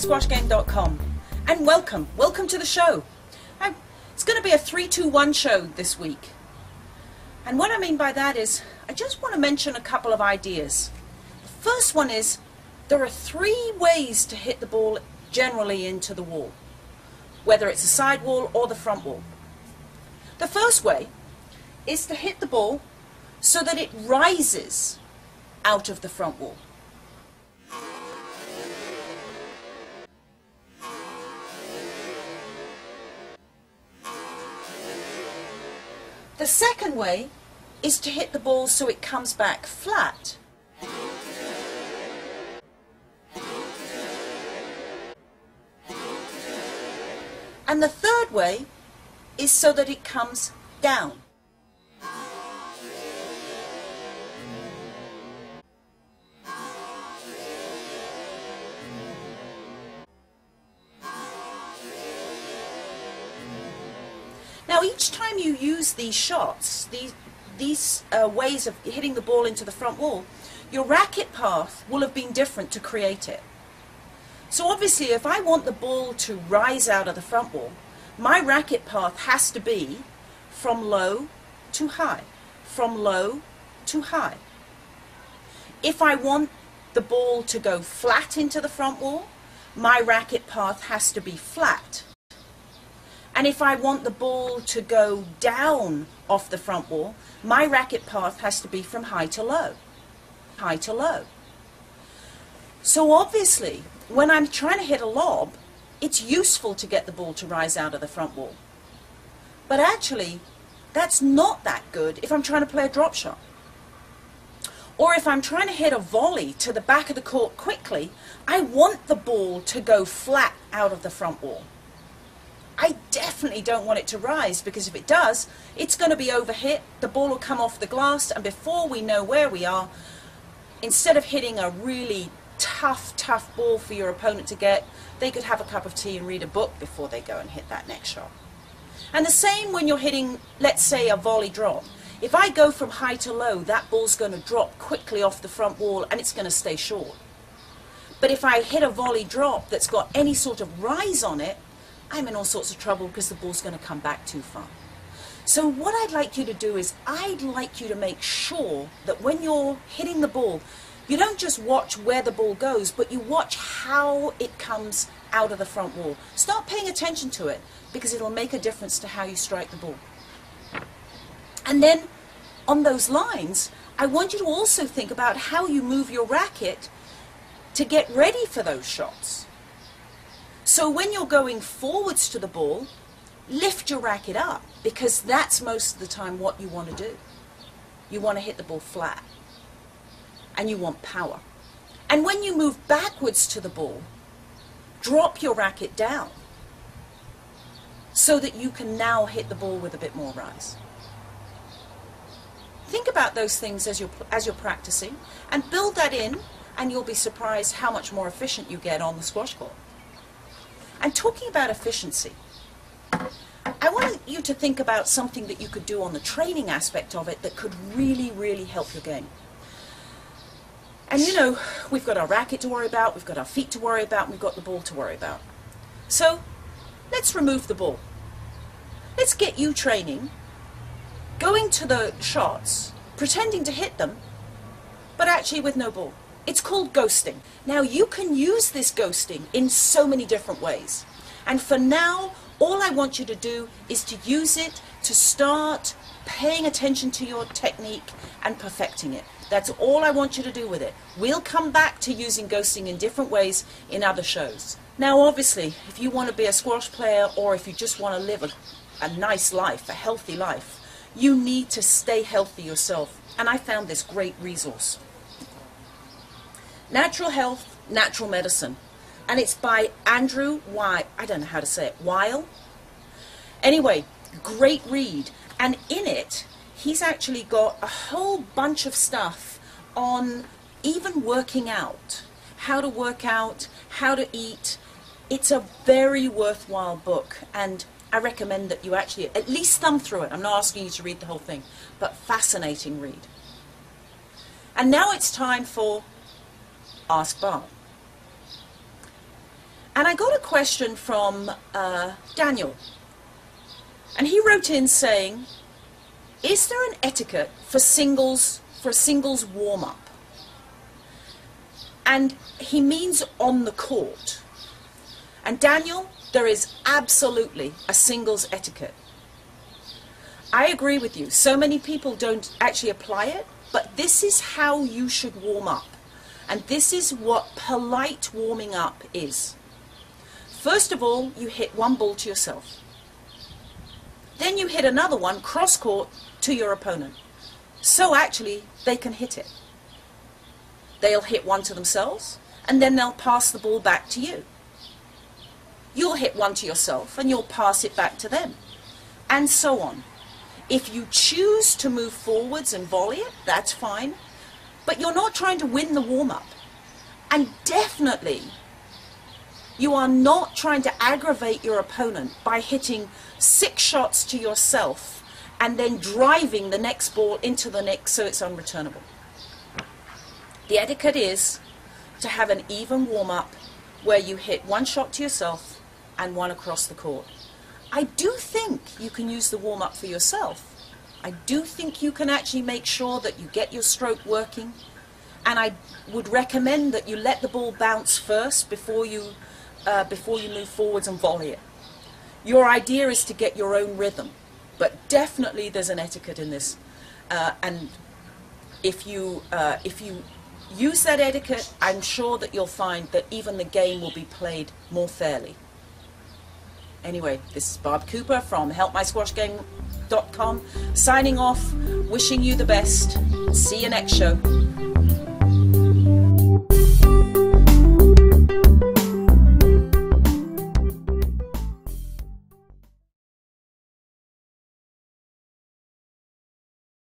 squashgame.com, and welcome to the show. It's going to be a 3-2-1 show this week, and what I mean by that is I just want to mention a couple of ideas. The first one is there are 3 ways to hit the ball generally into the wall, whether it's the side wall or the front wall. The first way is to hit the ball so that it rises out of the front wall. The second way is to hit the ball so it comes back flat. And the third way is so that it comes down. Now each time you use these shots, these ways of hitting the ball into the front wall, your racket path will have been different to create it. So obviously if I want the ball to rise out of the front wall, my racket path has to be from low to high, from low to high. If I want the ball to go flat into the front wall, my racket path has to be flat. And if I want the ball to go down off the front wall, my racket path has to be from high to low, high to low. So obviously, when I'm trying to hit a lob, it's useful to get the ball to rise out of the front wall. But actually, that's not that good if I'm trying to play a drop shot. Or if I'm trying to hit a volley to the back of the court quickly, I want the ball to go flat out of the front wall. I definitely don't want it to rise, because if it does, it's going to be overhit, the ball will come off the glass, and before we know where we are, instead of hitting a really tough ball for your opponent to get, they could have a cup of tea and read a book before they go and hit that next shot. And the same when you're hitting, let's say, a volley drop. If I go from high to low, that ball's going to drop quickly off the front wall and it's going to stay short. But if I hit a volley drop that's got any sort of rise on it, I'm in all sorts of trouble because the ball's going to come back too far. So what I'd like you to do is I'd like you to make sure that when you're hitting the ball, you don't just watch where the ball goes, but you watch how it comes out of the front wall. Start paying attention to it, because it'll make a difference to how you strike the ball. And then on those lines, I want you to also think about how you move your racket to get ready for those shots. So when you're going forwards to the ball, lift your racket up, because that's most of the time what you want to do. You want to hit the ball flat, and you want power. And when you move backwards to the ball, drop your racket down so that you can now hit the ball with a bit more rise. Think about those things as you're practicing, and build that in, and you'll be surprised how much more efficient you get on the squash court. And talking about efficiency, I want you to think about something that you could do on the training aspect of it that could really help your game. And you know, we've got our racket to worry about, we've got our feet to worry about, and we've got the ball to worry about. So let's remove the ball. Let's get you training, going to the shots, pretending to hit them, but actually with no ball. It's called ghosting. Now you can use this ghosting in so many different ways. And for now, all I want you to do is to use it to start paying attention to your technique and perfecting it. That's all I want you to do with it. We'll come back to using ghosting in different ways in other shows. Now obviously, if you want to be a squash player, or if you just want to live a nice life, a healthy life, you need to stay healthy yourself. And I found this great resource. Natural Health, Natural Medicine. And it's by Andrew Weil. I don't know how to say it. Weil? Anyway, great read. And in it, he's actually got a whole bunch of stuff on even working out. How to work out, how to eat. It's a very worthwhile book. And I recommend that you actually at least thumb through it. I'm not asking you to read the whole thing, but fascinating read. And now it's time for Ask Barb. And I got a question from Daniel. And he wrote in saying, is there an etiquette for a singles warm-up? And he means on the court. And Daniel, there is absolutely a singles etiquette. I agree with you. So many people don't actually apply it, but this is how you should warm up. And this is what polite warming up is. First of all, you hit one ball to yourself. Then you hit another one cross-court to your opponent. So actually, they can hit it. They'll hit one to themselves, and then they'll pass the ball back to you. You'll hit one to yourself, and you'll pass it back to them. And so on. If you choose to move forwards and volley it, that's fine. But you're not trying to win the warm-up. And definitely, you are not trying to aggravate your opponent by hitting 6 shots to yourself and then driving the next ball into the next so it's unreturnable. The etiquette is to have an even warm-up where you hit 1 shot to yourself and 1 across the court. I do think you can use the warm-up for yourself. I do think you can actually make sure that you get your stroke working, and I would recommend that you let the ball bounce first before you move forwards and volley it. Your idea is to get your own rhythm, but definitely there's an etiquette in this, and if you use that etiquette, I'm sure that you'll find that even the game will be played more fairly. Anyway, this is Barb Cooper from helpmysquashgame.com, signing off, wishing you the best. See you next show.